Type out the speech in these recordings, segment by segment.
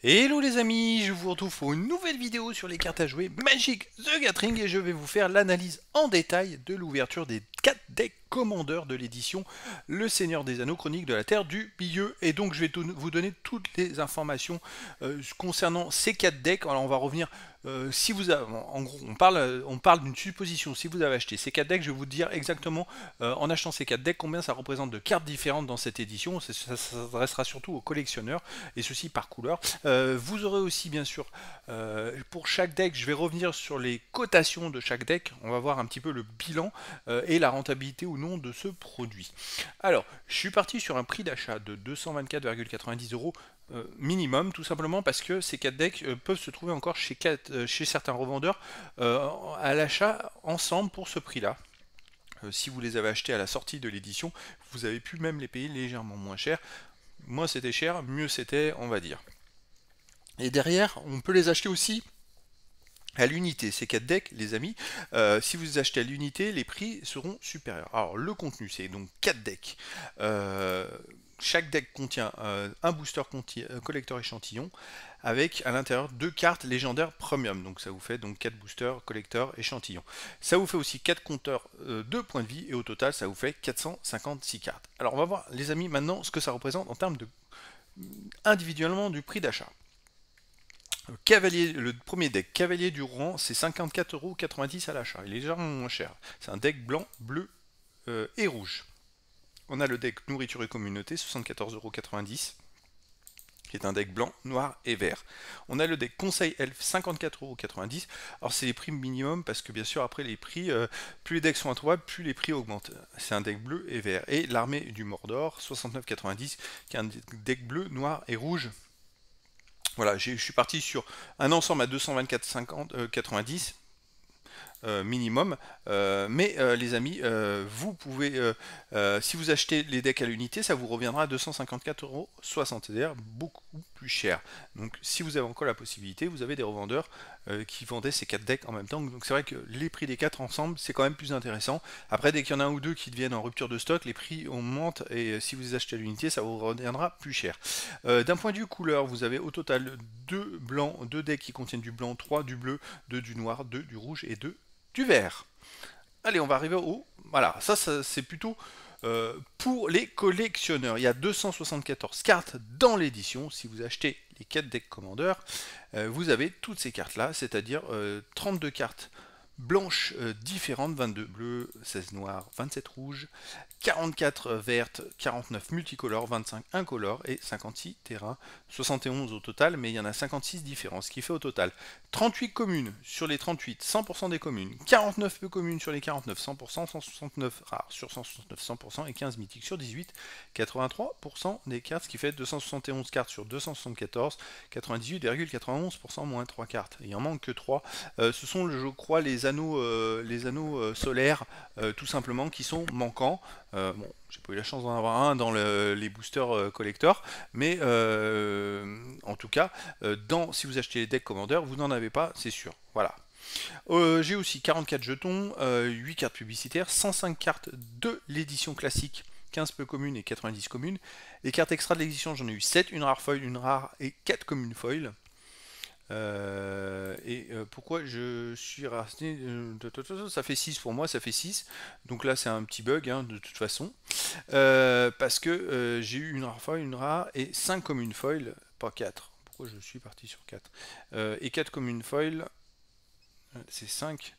Hello les amis, je vous retrouve pour une nouvelle vidéo sur les cartes à jouer Magic the Gathering et je vais vous faire l'analyse en détail de l'ouverture des 4 decks commandeurs de l'édition Le Seigneur des Anneaux Chroniques de la Terre du Milieu. Et donc je vais vous donner toutes les informations concernant ces 4 decks. Alors on va revenir, si vous avez, en gros on parle d'une supposition. Si vous avez acheté ces 4 decks, je vais vous dire exactement en achetant ces 4 decks combien ça représente de cartes différentes dans cette édition. Ça s'adressera surtout aux collectionneurs et ceci par couleur. Vous aurez aussi bien sûr pour chaque deck, je vais revenir sur les cotations de chaque deck, on va voir un petit peu le bilan et la rentabilité ou non de ce produit. Alors, je suis parti sur un prix d'achat de 224,90 € minimum, tout simplement parce que ces 4 decks peuvent se trouver encore chez certains revendeurs à l'achat ensemble pour ce prix-là. Si vous les avez achetés à la sortie de l'édition, vous avez pu même les payer légèrement moins cher. Moins c'était cher, mieux c'était, on va dire. Et derrière, on peut les acheter aussi à l'unité. Ces 4 decks, les amis, si vous les achetez à l'unité, les prix seront supérieurs. Alors, le contenu, c'est donc 4 decks. Chaque deck contient un booster collector échantillon avec à l'intérieur 2 cartes légendaires premium. Donc ça vous fait donc 4 boosters collector échantillon. Ça vous fait aussi 4 compteurs de points de vie et au total ça vous fait 456 cartes. Alors on va voir les amis maintenant ce que ça représente en termes de individuellement du prix d'achat. Le premier deck, Cavalier du Rouen, c'est 54,90 € à l'achat. Il est légèrement moins cher. C'est un deck blanc, bleu et rouge. On a le deck Nourriture et Communauté, 74,90 €, qui est un deck blanc, noir et vert. On a le deck Conseil Elf, 54,90 €. Alors c'est les prix minimum parce que bien sûr après les prix, plus les decks sont introuvables, plus les prix augmentent. C'est un deck bleu et vert. Et l'Armée du Mordor, 69,90 €, qui est un deck bleu, noir et rouge. Voilà, je suis parti sur un ensemble à 224,90 minimum. Mais les amis, vous pouvez, si vous achetez les decks à l'unité, ça vous reviendra à 254,60 €, c'est-à-dire beaucoup plus cher. Donc si vous avez encore la possibilité, vous avez des revendeurs qui vendaient ces 4 decks en même temps. Donc c'est vrai que les prix des 4 ensemble, c'est quand même plus intéressant. Après, dès qu'il y en a un ou deux qui deviennent en rupture de stock, les prix augmentent et si vous les achetez à l'unité, ça vous reviendra plus cher. D'un point de vue couleur, vous avez au total 2 blancs, 2 decks qui contiennent du blanc, 3 du bleu, 2 du noir, 2 du rouge et 2 du vert. Allez, on va arriver au... Voilà, ça c'est plutôt pour les collectionneurs. Il y a 274 cartes dans l'édition. Si vous achetez les 4 decks commandeurs, vous avez toutes ces cartes-là, c'est-à-dire 32 cartes blanches différentes, 22 bleues, 16 noires, 27 rouges, 44 vertes, 49 multicolores, 25 incolores et 56 terrains, 71 au total, mais il y en a 56 différents, ce qui fait au total 38 communes sur les 38, 100% des communes, 49 peu communes sur les 49, 100%, 169 rares sur 169, 100% et 15 mythiques sur 18, 83% des cartes, ce qui fait 271 cartes sur 274, 98,91% moins 3 cartes. Il en manque que 3. Ce sont, je crois, les anneaux solaires, tout simplement, qui sont manquants. Bon, j'ai pas eu la chance d'en avoir un dans les boosters collector, mais en tout cas, si vous achetez les decks commandeurs, vous n'en avez pas, c'est sûr. Voilà. J'ai aussi 44 jetons, 8 cartes publicitaires, 105 cartes de l'édition classique, 15 peu communes et 90 communes. Les cartes extra de l'édition, j'en ai eu 7, une rare foil, une rare et 4 communes foil. Pourquoi je suis resté... ça fait 6 pour moi, ça fait 6. Donc là c'est un petit bug hein, de toute façon. Parce que j'ai eu une rare foil, une rare et 5 communes foil, pas 4. Pourquoi je suis parti sur 4 et 4 communes foil, c'est 5.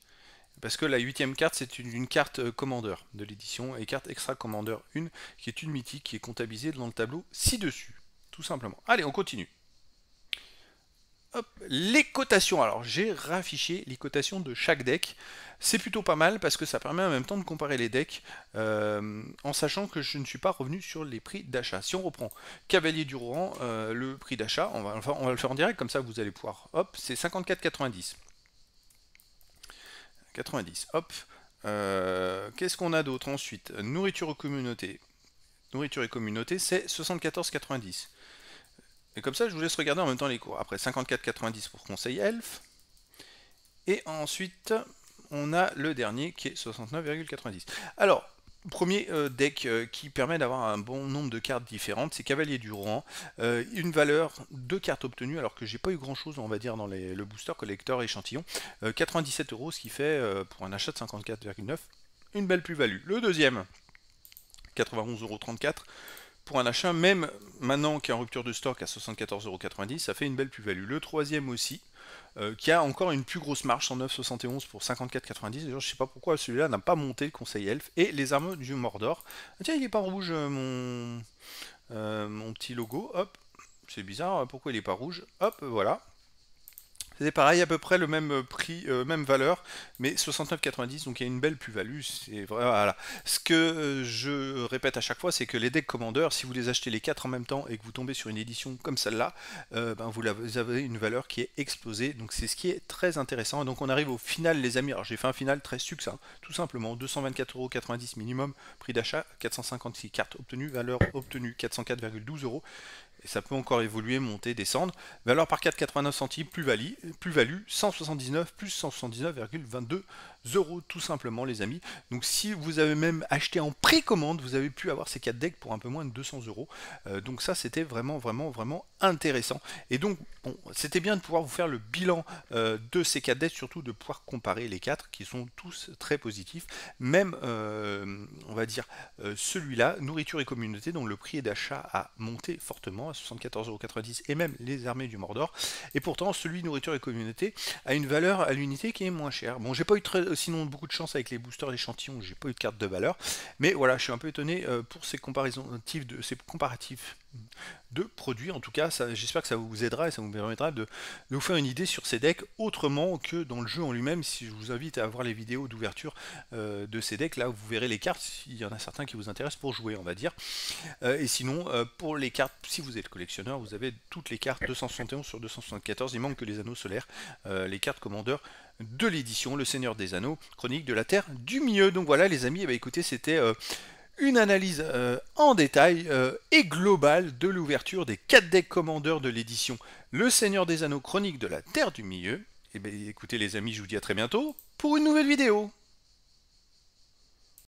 Parce que la 8ème carte c'est une carte commandeur de l'édition et carte extra commandeur 1 qui est une mythique qui est comptabilisée dans le tableau ci-dessus. Tout simplement. Allez, on continue. Hop, les cotations. Alors j'ai raffiché les cotations de chaque deck. C'est plutôt pas mal parce que ça permet en même temps de comparer les decks en sachant que je ne suis pas revenu sur les prix d'achat. Si on reprend Cavalier du Rouen, le prix d'achat, on va le faire en direct, comme ça vous allez pouvoir. Hop, c'est 54,90. 90, hop. Qu'est-ce qu'on a d'autre ensuite? Nourriture aux communautés. Nourriture et communauté, c'est 74,90. Et comme ça, je vous laisse regarder en même temps les cours. Après, 54,90 pour Conseil Elf. Et ensuite, on a le dernier qui est 69,90. Alors, Premier deck qui permet d'avoir un bon nombre de cartes différentes, c'est Cavalier du Rohan. Une valeur de cartes obtenues, alors que j'ai pas eu grand chose, on va dire, dans le booster collector échantillon. 97 euros, ce qui fait pour un achat de 54,9 une belle plus-value. Le deuxième, 91,34 € pour un achat, même maintenant qu'il y a en rupture de stock à 74,90 €, ça fait une belle plus-value. Le troisième aussi, qui a encore une plus grosse marge, 109,71 pour 54,90. D'ailleurs, je sais pas pourquoi celui-là n'a pas monté le conseil elfe. Et les armes du Mordor. Ah, tiens, il est pas rouge mon petit logo. Hop, c'est bizarre. Pourquoi il est pas rouge? Hop, voilà. C'est pareil, à peu près le même prix, même valeur, mais 69,90, donc il y a une belle plus-value. C'est voilà. Ce que je répète à chaque fois, c'est que les decks Commander, si vous les achetez les 4 en même temps et que vous tombez sur une édition comme celle-là, vous avez une valeur qui est explosée. Donc c'est ce qui est très intéressant. Et donc on arrive au final, les amis. Alors j'ai fait un final très succinct, tout simplement 224,90 € minimum, prix d'achat 456 cartes obtenues, valeur obtenue 404,12 €. Et ça peut encore évoluer, monter, descendre. Valeur par 4,89 centimes, plus-value 179 plus 179,22 € tout simplement les amis. Donc si vous avez même acheté en précommande, vous avez pu avoir ces 4 decks pour un peu moins de 200 €. Donc ça c'était vraiment intéressant. Et donc bon, c'était bien de pouvoir vous faire le bilan de ces 4 decks, surtout de pouvoir comparer les 4 qui sont tous très positifs. Même on va dire celui-là, nourriture et communauté, dont le prix d'achat a monté fortement à 74,90 € et même les armées du Mordor. Et pourtant celui nourriture et communauté a une valeur à l'unité qui est moins chère. Bon, j'ai pas eu sinon beaucoup de chance avec les boosters d'échantillons, j'ai pas eu de carte de valeur, mais voilà, je suis un peu étonné pour ces comparatifs de produits. En tout cas, j'espère que ça vous aidera et ça vous permettra de vous faire une idée sur ces decks autrement que dans le jeu en lui-même. Si je vous invite à voir les vidéos d'ouverture de ces decks, là vous verrez les cartes, s'il y en a certains qui vous intéressent pour jouer, on va dire. Et sinon, pour les cartes, si vous êtes collectionneur, vous avez toutes les cartes 271 sur 274, il manque que les anneaux solaires, les cartes commandeurs de l'édition, le Seigneur des Anneaux, Chronique de la Terre du Milieu. Donc voilà les amis, écoutez, c'était une analyse en détail et globale de l'ouverture des 4 decks commandeurs de l'édition Le Seigneur des Anneaux, Chronique de la Terre du Milieu. Et bien écoutez les amis, je vous dis à très bientôt pour une nouvelle vidéo.